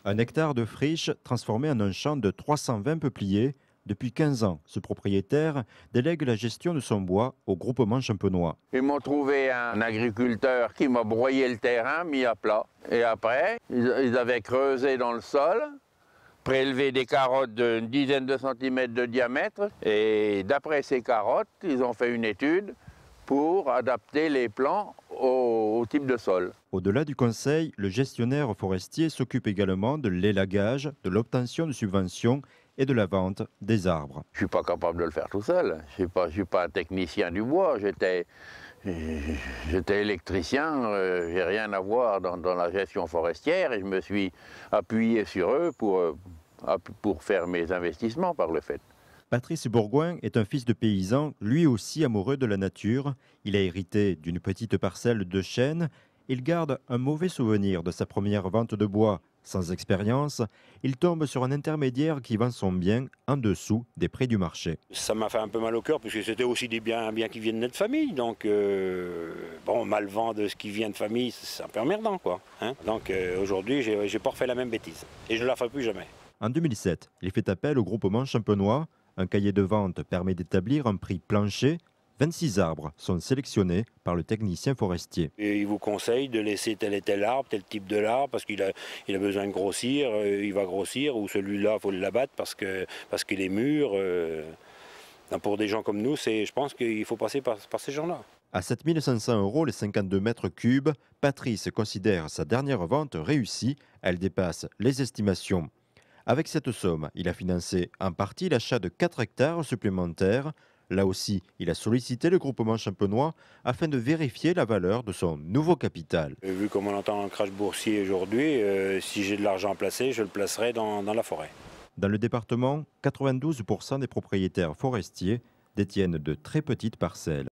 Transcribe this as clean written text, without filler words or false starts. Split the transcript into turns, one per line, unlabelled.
Un hectare de friche transformé en un champ de 320 peupliers. Depuis 15 ans, ce propriétaire délègue la gestion de son bois au groupement champenois.
Ils m'ont trouvé un agriculteur qui m'a broyé le terrain, mis à plat. Et après, ils avaient creusé dans le sol, prélevé des carottes d'une dizaine de centimètres de diamètre. Et d'après ces carottes, ils ont fait une étude pour adapter les plants au type de sol.
Au-delà du conseil, le gestionnaire forestier s'occupe également de l'élagage, de l'obtention de subventions et de la vente des arbres.
Je ne suis pas capable de le faire tout seul. Je ne suis pas un technicien du bois. J'étais électricien. Je n'ai rien à voir dans la gestion forestière et je me suis appuyé sur eux pour faire mes investissements par le fait.
Patrice Bourgoin est un fils de paysan, lui aussi amoureux de la nature. Il a hérité d'une petite parcelle de chênes. Il garde un mauvais souvenir de sa première vente de bois. Sans expérience, il tombe sur un intermédiaire qui vend son bien en dessous des prix du marché.
Ça m'a fait un peu mal au cœur puisque c'était aussi un bien qui vient de notre famille. Donc, mal vendre ce qui vient de famille, c'est un peu emmerdant, quoi. Donc aujourd'hui, j'ai pas refait la même bêtise. Et je ne la ferai plus jamais.
En 2007, il fait appel au groupement champenois. Un cahier de vente permet d'établir un prix plancher. 26 arbres sont sélectionnés par le technicien forestier.
Et il vous conseille de laisser tel et tel arbre, tel type de l'arbre, parce qu'il a besoin de grossir, il va grossir, ou celui-là, il faut l'abattre parce qu'il est mûr. Pour des gens comme nous, je pense qu'il faut passer par ces gens-là.
À 7 500 € les 52 mètres cubes, Patrice considère sa dernière vente réussie. Elle dépasse les estimations. Avec cette somme, il a financé en partie l'achat de 4 hectares supplémentaires. Là aussi, il a sollicité le groupement champenois afin de vérifier la valeur de son nouveau capital.
Vu comme on entend un crash boursier aujourd'hui, si j'ai de l'argent à placer, je le placerai dans la forêt.
Dans le département, 92% des propriétaires forestiers détiennent de très petites parcelles.